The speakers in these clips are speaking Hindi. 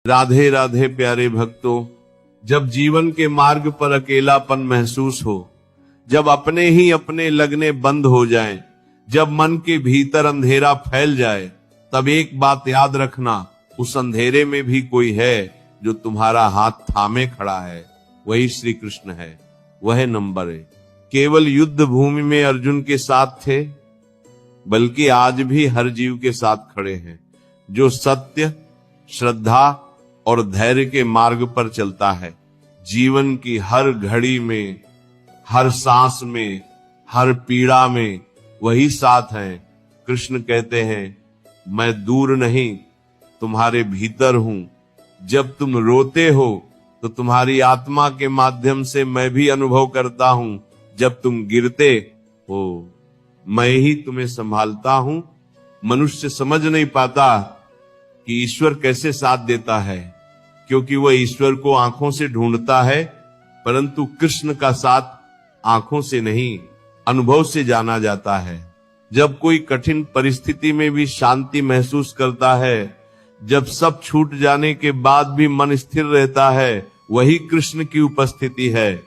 राधे राधे प्यारे भक्तों, जब जीवन के मार्ग पर अकेलापन महसूस हो, जब अपने ही अपने लगने बंद हो जाएं, जब मन के भीतर अंधेरा फैल जाए, तब एक बात याद रखना, उस अंधेरे में भी कोई है जो तुम्हारा हाथ थामे खड़ा है। वही श्री कृष्ण है, वह नंबर है। केवल युद्ध भूमि में अर्जुन के साथ थे, बल्कि आज भी हर जीव के साथ खड़े हैं। जो सत्य, श्रद्धा और धैर्य के मार्ग पर चलता है, जीवन की हर घड़ी में, हर सांस में, हर पीड़ा में वही साथ है। कृष्ण कहते हैं, मैं दूर नहीं, तुम्हारे भीतर हूं। जब तुम रोते हो तो तुम्हारी आत्मा के माध्यम से मैं भी अनुभव करता हूं। जब तुम गिरते हो, मैं ही तुम्हें संभालता हूं। मनुष्य समझ नहीं पाता कि ईश्वर कैसे साथ देता है, क्योंकि वह ईश्वर को आंखों से ढूंढता है, परंतु कृष्ण का साथ आंखों से नहीं, अनुभव से जाना जाता है। जब कोई कठिन परिस्थिति में भी शांति महसूस करता है, जब सब छूट जाने के बाद भी मन स्थिर रहता है, वही कृष्ण की उपस्थिति है।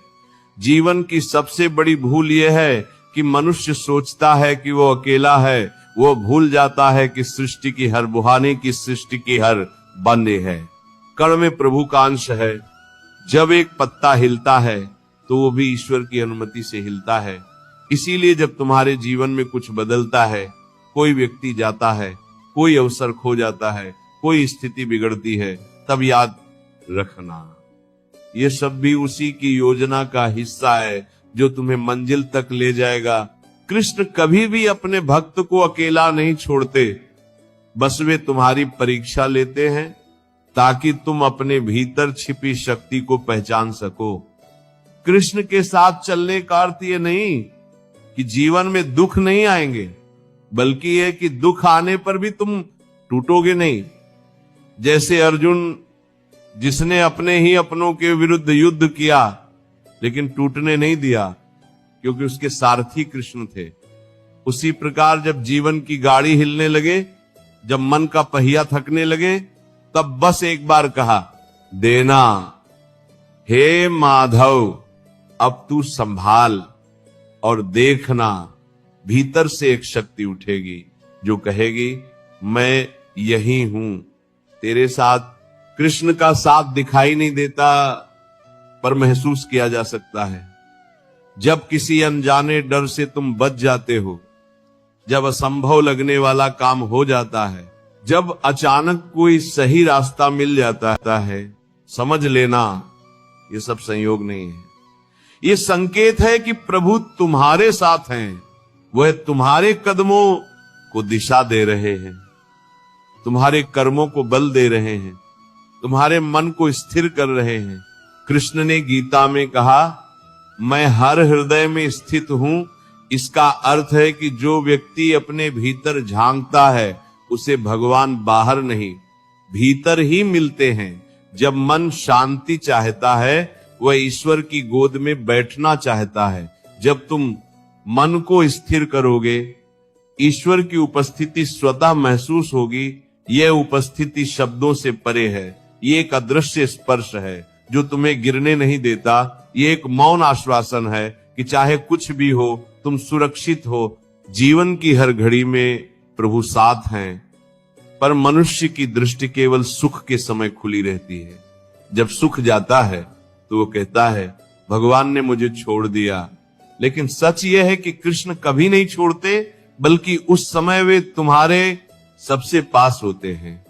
जीवन की सबसे बड़ी भूल यह है कि मनुष्य सोचता है कि वो अकेला है। वो भूल जाता है कि सृष्टि की हर बुहाने की सृष्टि की हर बंदे है। कण में प्रभु का अंश है। जब एक पत्ता हिलता है तो वो भी ईश्वर की अनुमति से हिलता है। इसीलिए जब तुम्हारे जीवन में कुछ बदलता है, कोई व्यक्ति जाता है, कोई अवसर खो जाता है, कोई स्थिति बिगड़ती है, तब याद रखना, ये सब भी उसी की योजना का हिस्सा है जो तुम्हें मंजिल तक ले जाएगा। कृष्ण कभी भी अपने भक्त को अकेला नहीं छोड़ते, बस वे तुम्हारी परीक्षा लेते हैं ताकि तुम अपने भीतर छिपी शक्ति को पहचान सको। कृष्ण के साथ चलने का अर्थ ये नहीं कि जीवन में दुख नहीं आएंगे, बल्कि यह कि दुख आने पर भी तुम टूटोगे नहीं। जैसे अर्जुन, जिसने अपने ही अपनों के विरुद्ध युद्ध किया लेकिन टूटने नहीं दिया, क्योंकि उसके सारथी कृष्ण थे। उसी प्रकार जब जीवन की गाड़ी हिलने लगे, जब मन का पहिया थकने लगे, तब बस एक बार कहा, देना, हे माधव, अब तू संभाल। और देखना, भीतर से एक शक्ति उठेगी जो कहेगी, मैं यही हूं तेरे साथ। कृष्ण का साथ दिखाई नहीं देता, पर महसूस किया जा सकता है। जब किसी अनजाने डर से तुम बच जाते हो, जब असंभव लगने वाला काम हो जाता है, जब अचानक कोई सही रास्ता मिल जाता है, समझ लेना ये सब संयोग नहीं है। ये संकेत है कि प्रभु तुम्हारे साथ हैं। वह तुम्हारे कदमों को दिशा दे रहे हैं, तुम्हारे कर्मों को बल दे रहे हैं, तुम्हारे मन को स्थिर कर रहे हैं। कृष्ण ने गीता में कहा, मैं हर हृदय में स्थित हूं। इसका अर्थ है कि जो व्यक्ति अपने भीतर झांकता है, उसे भगवान बाहर नहीं, भीतर ही मिलते हैं। जब मन शांति चाहता है, वह ईश्वर की गोद में बैठना चाहता है। जब तुम मन को स्थिर करोगे, ईश्वर की उपस्थिति स्वतः महसूस होगी। यह उपस्थिति शब्दों से परे है। ये एक अदृश्य स्पर्श है जो तुम्हें गिरने नहीं देता। ये एक मौन आश्वासन है कि चाहे कुछ भी हो, तुम सुरक्षित हो। जीवन की हर घड़ी में प्रभु साथ हैं, पर मनुष्य की दृष्टि केवल सुख के समय खुली रहती है। जब सुख जाता है तो वो कहता है, भगवान ने मुझे छोड़ दिया। लेकिन सच यह है कि कृष्ण कभी नहीं छोड़ते, बल्कि उस समय वे तुम्हारे सबसे पास होते हैं।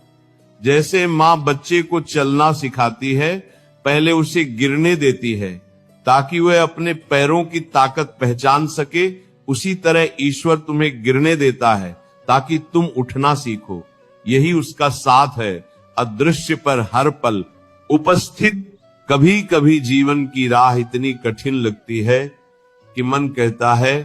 जैसे माँ बच्चे को चलना सिखाती है, पहले उसे गिरने देती है ताकि वह अपने पैरों की ताकत पहचान सके, उसी तरह ईश्वर तुम्हें गिरने देता है ताकि तुम उठना सीखो। यही उसका साथ है, अदृश्य पर हर पल उपस्थित। कभी कभी जीवन की राह इतनी कठिन लगती है कि मन कहता है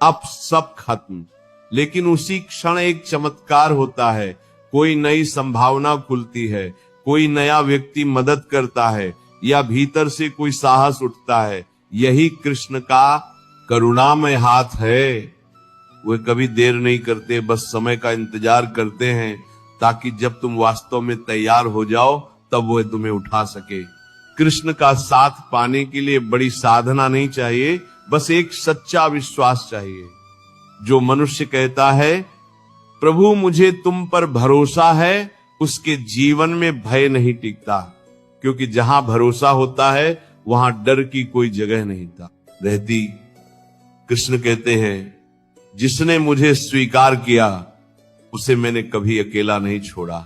अब सब खत्म, लेकिन उसी क्षण एक चमत्कार होता है। कोई नई संभावना खुलती है, कोई नया व्यक्ति मदद करता है, या भीतर से कोई साहस उठता है। यही कृष्ण का करुणामय हाथ है। वे कभी देर नहीं करते, बस समय का इंतजार करते हैं ताकि जब तुम वास्तव में तैयार हो जाओ तब वह तुम्हें उठा सके। कृष्ण का साथ पाने के लिए बड़ी साधना नहीं चाहिए, बस एक सच्चा विश्वास चाहिए। जो मनुष्य कहता है प्रभु मुझे तुम पर भरोसा है, उसके जीवन में भय नहीं टिकता, क्योंकि जहां भरोसा होता है वहां डर की कोई जगह नहीं था रहती। कृष्ण कहते हैं जिसने मुझे स्वीकार किया उसे मैंने कभी अकेला नहीं छोड़ा।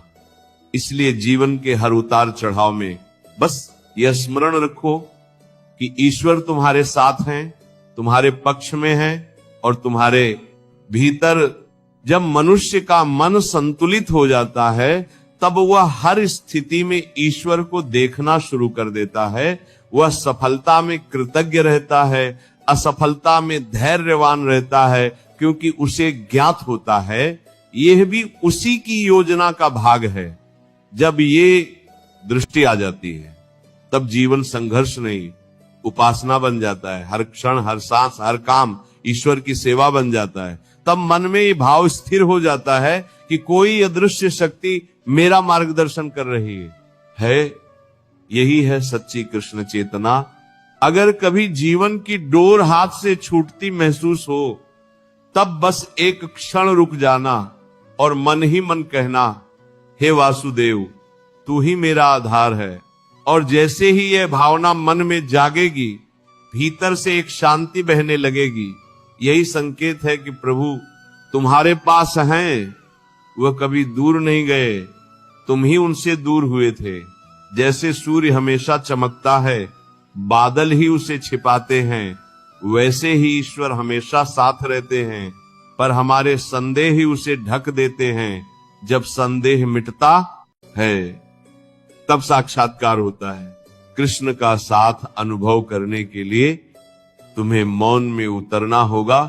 इसलिए जीवन के हर उतार चढ़ाव में बस यह स्मरण रखो कि ईश्वर तुम्हारे साथ हैं, तुम्हारे पक्ष में हैं और तुम्हारे भीतर जब मनुष्य का मन संतुलित हो जाता है तब वह हर स्थिति में ईश्वर को देखना शुरू कर देता है। वह सफलता में कृतज्ञ रहता है, असफलता में धैर्यवान रहता है, क्योंकि उसे ज्ञात होता है यह भी उसी की योजना का भाग है। जब ये दृष्टि आ जाती है तब जीवन संघर्ष नहीं, उपासना बन जाता है। हर क्षण, हर सांस, हर काम ईश्वर की सेवा बन जाता है। तब मन में ये भाव स्थिर हो जाता है कि कोई अदृश्य शक्ति मेरा मार्गदर्शन कर रही है। यही है सच्ची कृष्ण चेतना। अगर कभी जीवन की डोर हाथ से छूटती महसूस हो तब बस एक क्षण रुक जाना और मन ही मन कहना, हे वासुदेव तू ही मेरा आधार है। और जैसे ही यह भावना मन में जागेगी भीतर से एक शांति बहने लगेगी। यही संकेत है कि प्रभु तुम्हारे पास हैं, वह कभी दूर नहीं गए, तुम ही उनसे दूर हुए थे। जैसे सूर्य हमेशा चमकता है, बादल ही उसे छिपाते हैं, वैसे ही ईश्वर हमेशा साथ रहते हैं, पर हमारे संदेह ही उसे ढक देते हैं। जब संदेह मिटता है तब साक्षात्कार होता है। कृष्ण का साथ अनुभव करने के लिए तुम्हें मौन में उतरना होगा।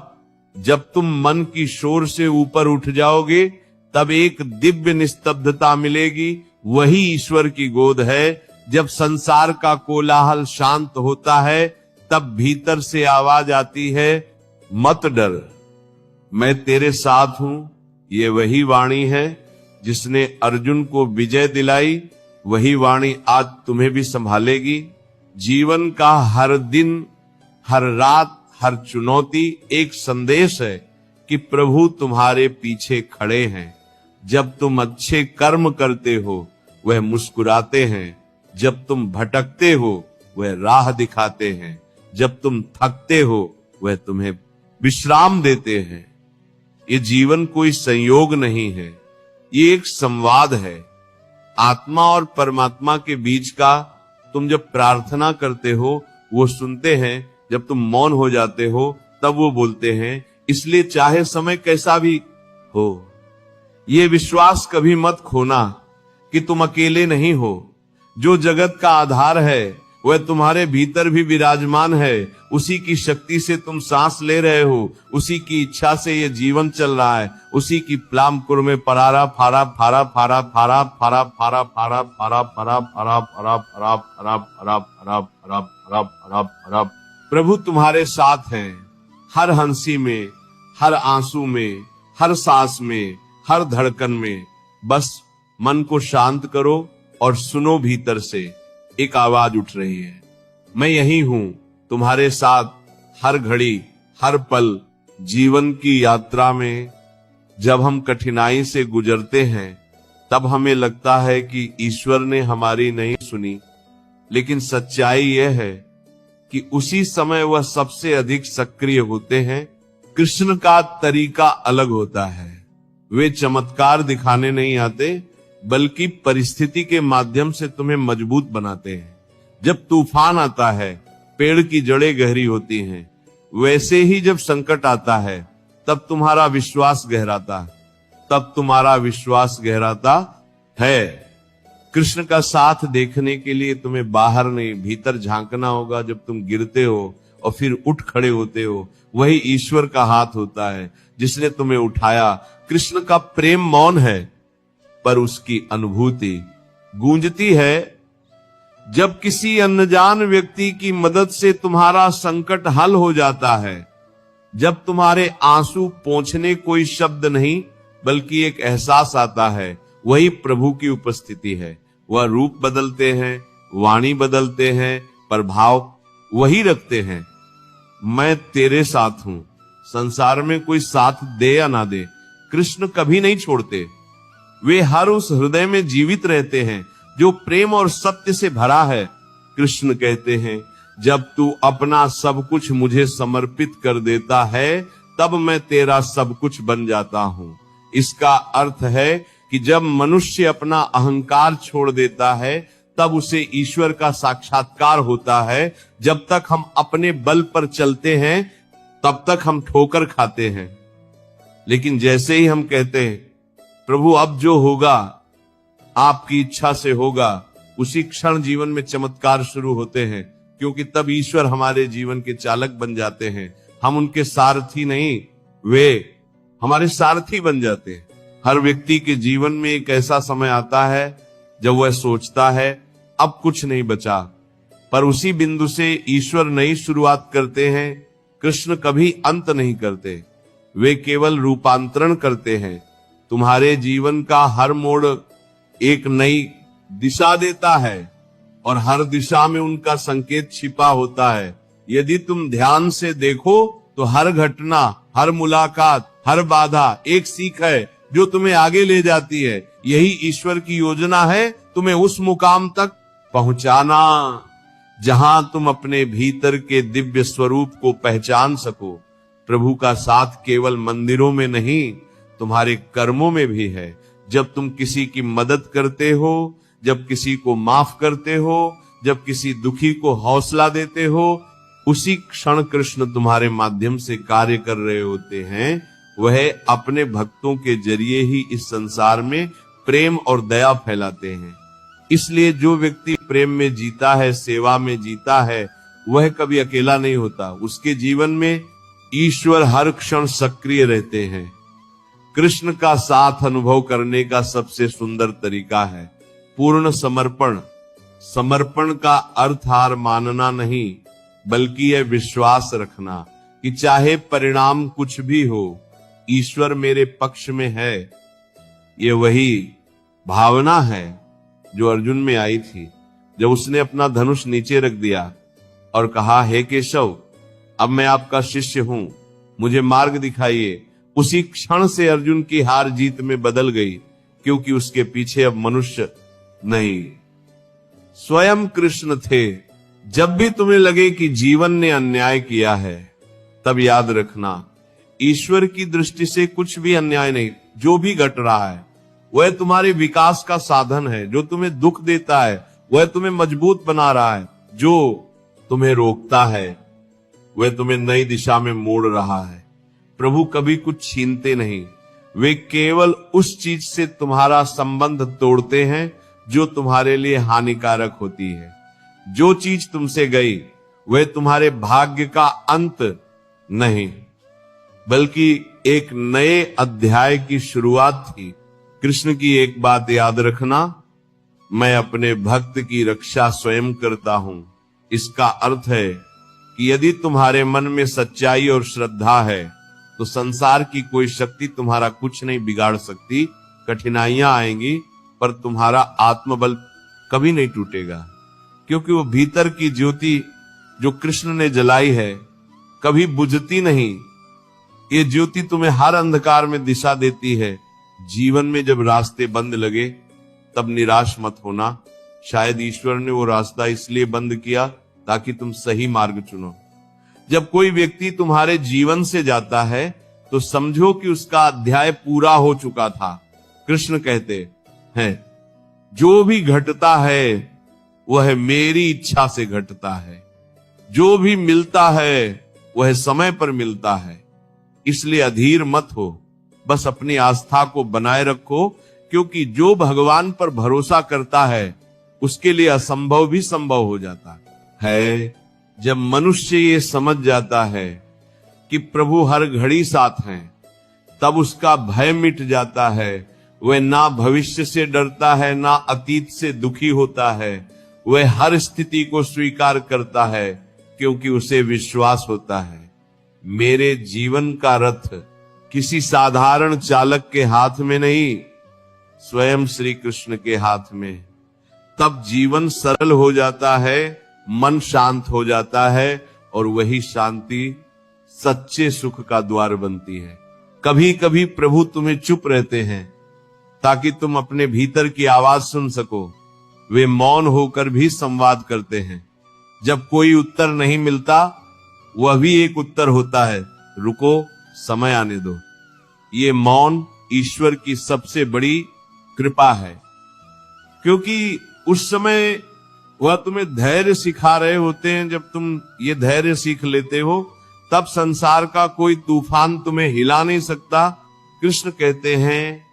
जब तुम मन की शोर से ऊपर उठ जाओगे तब एक दिव्य निस्तब्धता मिलेगी, वही ईश्वर की गोद है। जब संसार का कोलाहल शांत होता है तब भीतर से आवाज आती है, मत डर, मैं तेरे साथ हूं। ये वही वाणी है जिसने अर्जुन को विजय दिलाई, वही वाणी आज तुम्हें भी संभालेगी। जीवन का हर दिन, हर रात, हर चुनौती एक संदेश है कि प्रभु तुम्हारे पीछे खड़े हैं। जब तुम अच्छे कर्म करते हो वह मुस्कुराते हैं, जब तुम भटकते हो वह राह दिखाते हैं, जब तुम थकते हो वह तुम्हें विश्राम देते हैं। ये जीवन कोई संयोग नहीं है, ये एक संवाद है आत्मा और परमात्मा के बीच का। तुम जब प्रार्थना करते हो वो सुनते हैं, जब तुम मौन हो जाते हो तब वो बोलते हैं। इसलिए चाहे समय कैसा भी हो, ये विश्वास कभी मत खोना कि तुम अकेले नहीं हो। जो जगत का आधार है वह तुम्हारे भीतर भी विराजमान है। उसी की शक्ति से तुम सांस ले रहे हो, उसी की इच्छा से ये जीवन चल रहा है। उसी की प्लाम कुरमे परारा फारा फारा फारा फारा फारा फारा फारा फारा फारा फारा फारा फारा फारा फारा फारा फारा फारा फारा फारा। प्रभु तुम्हारे साथ हैं, हर हंसी में, हर आंसू में, हर सांस में, हर धड़कन में। बस मन को शांत करो और सुनो, भीतर से एक आवाज उठ रही है, मैं यही हूं तुम्हारे साथ हर घड़ी, हर पल। जीवन की यात्रा में जब हम कठिनाई से गुजरते हैं तब हमें लगता है कि ईश्वर ने हमारी नहीं सुनी, लेकिन सच्चाई यह है कि उसी समय वह सबसे अधिक सक्रिय होते हैं। कृष्ण का तरीका अलग होता है। वे चमत्कार दिखाने नहीं आते, बल्कि परिस्थिति के माध्यम से तुम्हें मजबूत बनाते हैं। जब तूफान आता है पेड़ की जड़ें गहरी होती हैं, वैसे ही जब संकट आता है तब तुम्हारा विश्वास गहराता है, तब तुम्हारा विश्वास गहराता है। कृष्ण का साथ देखने के लिए तुम्हें बाहर नहीं भीतर झांकना होगा। जब तुम गिरते हो और फिर उठ खड़े होते हो, वही ईश्वर का हाथ होता है जिसने तुम्हें उठाया। कृष्ण का प्रेम मौन है, पर उसकी अनुभूति गूंजती है। जब किसी अनजान व्यक्ति की मदद से तुम्हारा संकट हल हो जाता है, जब तुम्हारे आंसू पोंछने कोई शब्द नहीं बल्कि एक एहसास आता है, वही प्रभु की उपस्थिति है, वह रूप बदलते हैं, वाणी बदलते हैं, पर भाव वही रखते हैं। मैं तेरे साथ हूं, संसार में कोई साथ दे या ना दे, कृष्ण कभी नहीं छोड़ते। वे हर उस हृदय में जीवित रहते हैं जो प्रेम और सत्य से भरा है। कृष्ण कहते हैं, जब तू अपना सब कुछ मुझे समर्पित कर देता है तब मैं तेरा सब कुछ बन जाता हूं। इसका अर्थ है कि जब मनुष्य अपना अहंकार छोड़ देता है तब उसे ईश्वर का साक्षात्कार होता है। जब तक हम अपने बल पर चलते हैं तब तक हम ठोकर खाते हैं, लेकिन जैसे ही हम कहते हैं प्रभु अब जो होगा आपकी इच्छा से होगा, उसी क्षण जीवन में चमत्कार शुरू होते हैं, क्योंकि तब ईश्वर हमारे जीवन के चालक बन जाते हैं। हम उनके सारथी नहीं, वे हमारे सारथी बन जाते हैं। हर व्यक्ति के जीवन में एक ऐसा समय आता है जब वह सोचता है अब कुछ नहीं बचा, पर उसी बिंदु से ईश्वर नई शुरुआत करते हैं। कृष्ण कभी अंत नहीं करते, वे केवल रूपांतरण करते हैं। तुम्हारे जीवन का हर मोड़ एक नई दिशा देता है और हर दिशा में उनका संकेत छिपा होता है। यदि तुम ध्यान से देखो तो हर घटना, हर मुलाकात, हर बाधा एक सीख है जो तुम्हें आगे ले जाती है। यही ईश्वर की योजना है, तुम्हें उस मुकाम तक पहुंचाना जहां तुम अपने भीतर के दिव्य स्वरूप को पहचान सको। प्रभु का साथ केवल मंदिरों में नहीं, तुम्हारे कर्मों में भी है। जब तुम किसी की मदद करते हो, जब किसी को माफ करते हो, जब किसी दुखी को हौसला देते हो, उसी क्षण कृष्ण तुम्हारे माध्यम से कार्य कर रहे होते हैं। वह अपने भक्तों के जरिए ही इस संसार में प्रेम और दया फैलाते हैं। इसलिए जो व्यक्ति प्रेम में जीता है, सेवा में जीता है, वह कभी अकेला नहीं होता। उसके जीवन में ईश्वर हर क्षण सक्रिय रहते हैं। कृष्ण का साथ अनुभव करने का सबसे सुंदर तरीका है पूर्ण समर्पण। समर्पण का अर्थ हार मानना नहीं, बल्कि यह विश्वास रखना कि चाहे परिणाम कुछ भी हो, ईश्वर मेरे पक्ष में है। ये वही भावना है जो अर्जुन में आई थी जब उसने अपना धनुष नीचे रख दिया और कहा, हे केशव, अब मैं आपका शिष्य हूं, मुझे मार्ग दिखाइए। उसी क्षण से अर्जुन की हार जीत में बदल गई, क्योंकि उसके पीछे अब मनुष्य नहीं, स्वयं कृष्ण थे। जब भी तुम्हें लगे कि जीवन ने अन्याय किया है, तब याद रखना ईश्वर की दृष्टि से कुछ भी अन्याय नहीं। जो भी घट रहा है वह तुम्हारे विकास का साधन है। जो तुम्हें दुख देता है वह तुम्हें मजबूत बना रहा है। जो तुम्हें रोकता है वह तुम्हें नई दिशा में मोड़ रहा है। प्रभु कभी कुछ छीनते नहीं, वे केवल उस चीज से तुम्हारा संबंध तोड़ते हैं जो तुम्हारे लिए हानिकारक होती है। जो चीज तुमसे गई वह तुम्हारे भाग्य का अंत नहीं, बल्कि एक नए अध्याय की शुरुआत थी। कृष्ण की एक बात याद रखना, मैं अपने भक्त की रक्षा स्वयं करता हूं। इसका अर्थ है कि यदि तुम्हारे मन में सच्चाई और श्रद्धा है तो संसार की कोई शक्ति तुम्हारा कुछ नहीं बिगाड़ सकती। कठिनाइयां आएंगी पर तुम्हारा आत्मबल कभी नहीं टूटेगा, क्योंकि वो भीतर की ज्योति जो कृष्ण ने जलाई है कभी बुझती नहीं। ये ज्योति तुम्हें हर अंधकार में दिशा देती है। जीवन में जब रास्ते बंद लगे तब निराश मत होना। शायद ईश्वर ने वो रास्ता इसलिए बंद किया ताकि तुम सही मार्ग चुनो। जब कोई व्यक्ति तुम्हारे जीवन से जाता है तो समझो कि उसका अध्याय पूरा हो चुका था। कृष्ण कहते हैं, जो भी घटता है वह मेरी इच्छा से घटता है। जो भी मिलता है वह समय पर मिलता है। इसलिए अधीर मत हो, बस अपनी आस्था को बनाए रखो, क्योंकि जो भगवान पर भरोसा करता है उसके लिए असंभव भी संभव हो जाता है। जब मनुष्य ये समझ जाता है कि प्रभु हर घड़ी साथ हैं, तब उसका भय मिट जाता है। वह ना भविष्य से डरता है, ना अतीत से दुखी होता है। वह हर स्थिति को स्वीकार करता है, क्योंकि उसे विश्वास होता है मेरे जीवन का रथ किसी साधारण चालक के हाथ में नहीं, स्वयं श्री कृष्ण के हाथ में। तब जीवन सरल हो जाता है, मन शांत हो जाता है और वही शांति सच्चे सुख का द्वार बनती है। कभी कभी प्रभु तुम्हें चुप रहते हैं ताकि तुम अपने भीतर की आवाज सुन सको। वे मौन होकर भी संवाद करते हैं। जब कोई उत्तर नहीं मिलता, वह भी एक उत्तर होता है, रुको, समय आने दो। ये मौन ईश्वर की सबसे बड़ी कृपा है, क्योंकि उस समय वह तुम्हें धैर्य सिखा रहे होते हैं। जब तुम ये धैर्य सीख लेते हो, तब संसार का कोई तूफान तुम्हें हिला नहीं सकता। कृष्ण कहते हैं,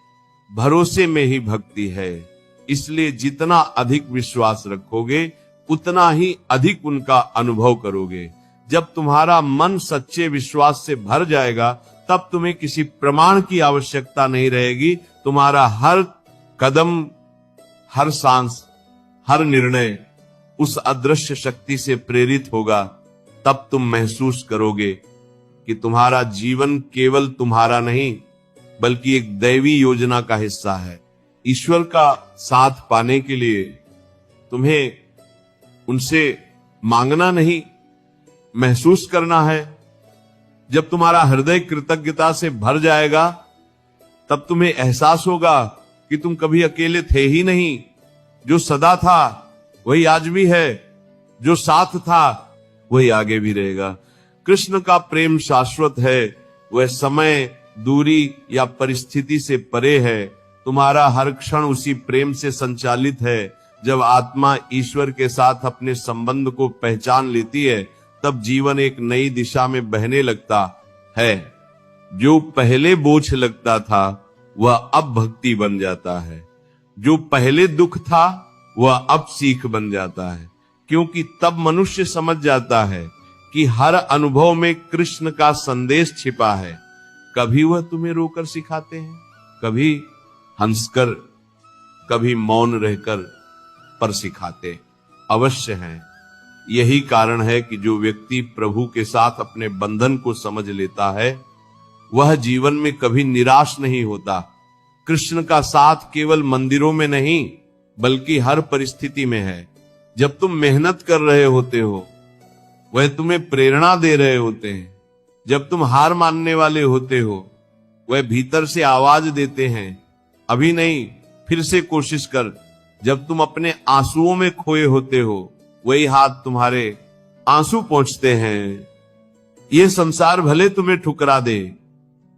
भरोसे में ही भक्ति है। इसलिए जितना अधिक विश्वास रखोगे, उतना ही अधिक उनका अनुभव करोगे। जब तुम्हारा मन सच्चे विश्वास से भर जाएगा, तब तुम्हें किसी प्रमाण की आवश्यकता नहीं रहेगी। तुम्हारा हर कदम, हर सांस, हर निर्णय उस अदृश्य शक्ति से प्रेरित होगा। तब तुम महसूस करोगे कि तुम्हारा जीवन केवल तुम्हारा नहीं, बल्कि एक दैवी योजना का हिस्सा है। ईश्वर का साथ पाने के लिए तुम्हें उनसे मांगना नहीं, महसूस करना है। जब तुम्हारा हृदय कृतज्ञता से भर जाएगा, तब तुम्हें एहसास होगा कि तुम कभी अकेले थे ही नहीं। जो सदा था वही आज भी है, जो साथ था वही आगे भी रहेगा। कृष्ण का प्रेम शाश्वत है। वह समय, दूरी या परिस्थिति से परे है। तुम्हारा हर क्षण उसी प्रेम से संचालित है। जब आत्मा ईश्वर के साथ अपने संबंध को पहचान लेती है, तब जीवन एक नई दिशा में बहने लगता है। जो पहले बोझ लगता था, वह अब भक्ति बन जाता है। जो पहले दुख था, वह अब सीख बन जाता है। क्योंकि तब मनुष्य समझ जाता है कि हर अनुभव में कृष्ण का संदेश छिपा है। कभी वह तुम्हें रोकर सिखाते हैं, कभी हंसकर, कभी मौन रहकर, पर सिखाते अवश्य हैं। यही कारण है कि जो व्यक्ति प्रभु के साथ अपने बंधन को समझ लेता है, वह जीवन में कभी निराश नहीं होता। कृष्ण का साथ केवल मंदिरों में नहीं, बल्कि हर परिस्थिति में है। जब तुम मेहनत कर रहे होते हो, वह तुम्हें प्रेरणा दे रहे होते हैं। जब तुम हार मानने वाले होते हो, वह भीतर से आवाज देते हैं, अभी नहीं, फिर से कोशिश कर। जब तुम अपने आंसुओं में खोए होते हो, वही हाथ तुम्हारे आंसू पहुंचते हैं। ये संसार भले तुम्हें ठुकरा दे,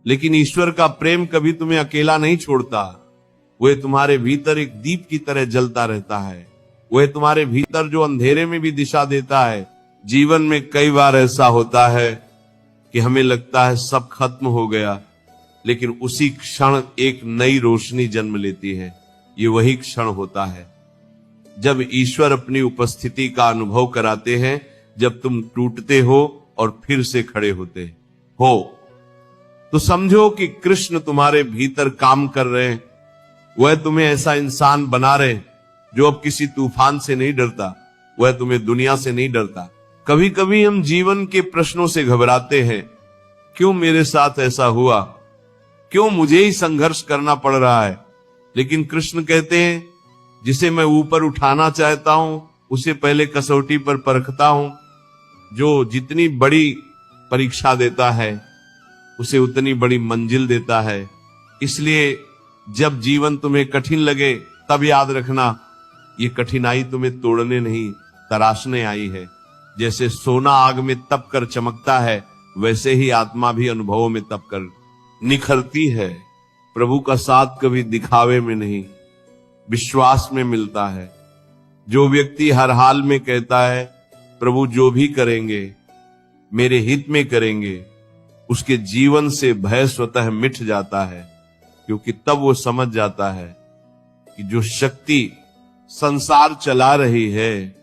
लेकिन ईश्वर का प्रेम कभी तुम्हें अकेला नहीं छोड़ता। वह तुम्हारे भीतर एक दीप की तरह जलता रहता है। वह तुम्हारे भीतर जो अंधेरे में भी दिशा देता है। जीवन में कई बार ऐसा होता है कि हमें लगता है सब खत्म हो गया, लेकिन उसी क्षण एक नई रोशनी जन्म लेती है। ये वही क्षण होता है जब ईश्वर अपनी उपस्थिति का अनुभव कराते हैं, जब तुम टूटते हो और फिर से खड़े होते हो। तो समझो कि कृष्ण तुम्हारे भीतर काम कर रहे हैं। वह तुम्हें ऐसा इंसान बना रहे जो अब किसी तूफान से नहीं डरता। वह तुम्हें दुनिया से नहीं डरता। कभी कभी हम जीवन के प्रश्नों से घबराते हैं, क्यों मेरे साथ ऐसा हुआ, क्यों मुझे ही संघर्ष करना पड़ रहा है। लेकिन कृष्ण कहते हैं, जिसे मैं ऊपर उठाना चाहता हूं, उसे पहले कसौटी पर परखता हूं। जो जितनी बड़ी परीक्षा देता है, उसे उतनी बड़ी मंजिल देता है। इसलिए जब जीवन तुम्हें कठिन लगे, तब याद रखना, ये कठिनाई तुम्हें तोड़ने नहीं, तराशने आई है। जैसे सोना आग में तप कर चमकता है, वैसे ही आत्मा भी अनुभवों में तप कर निखरती है। प्रभु का साथ कभी दिखावे में नहीं, विश्वास में मिलता है। जो व्यक्ति हर हाल में कहता है, प्रभु जो भी करेंगे मेरे हित में करेंगे, उसके जीवन से भय स्वतः मिट जाता है। क्योंकि तब वो समझ जाता है कि जो शक्ति संसार चला रही है,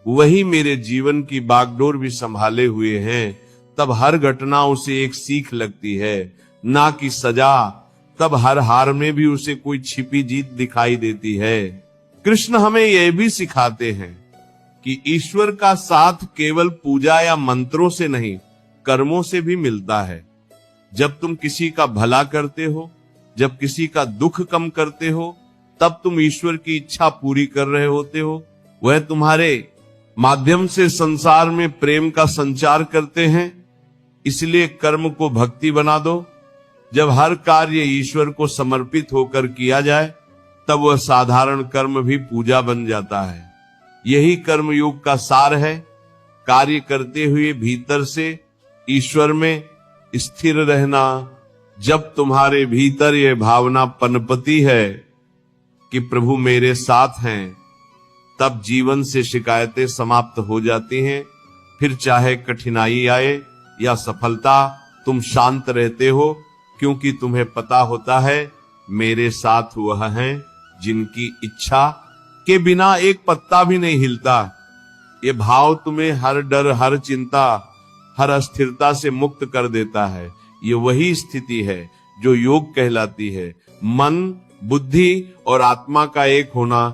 वही मेरे जीवन की बागडोर भी संभाले हुए हैं। तब हर घटना उसे एक सीख लगती है, ना कि सजा। तब हर हार में भी उसे कोई छिपी जीत दिखाई देती है। कृष्ण हमें यह भी सिखाते हैं कि ईश्वर का साथ केवल पूजा या मंत्रों से नहीं, कर्मों से भी मिलता है। जब तुम किसी का भला करते हो, जब किसी का दुख कम करते हो, तब तुम ईश्वर की इच्छा पूरी कर रहे होते हो। वह तुम्हारे माध्यम से संसार में प्रेम का संचार करते हैं, इसलिए कर्म को भक्ति बना दो। जब हर कार्य ईश्वर को समर्पित होकर किया जाए तब वह साधारण कर्म भी पूजा बन जाता है। यही कर्मयोग का सार है। कार्य करते हुए भीतर से ईश्वर में स्थिर रहना। जब तुम्हारे भीतर यह भावना पनपती है कि प्रभु मेरे साथ हैं, तब जीवन से शिकायतें समाप्त हो जाती हैं। फिर चाहे कठिनाई आए या सफलता, तुम शांत रहते हो, क्योंकि तुम्हें पता होता है मेरे साथ वह हैं जिनकी इच्छा के बिना एक पत्ता भी नहीं हिलता। ये भाव तुम्हें हर डर, हर चिंता, हर अस्थिरता से मुक्त कर देता है। ये वही स्थिति है जो योग कहलाती है। मन, बुद्धि और आत्मा का एक होना,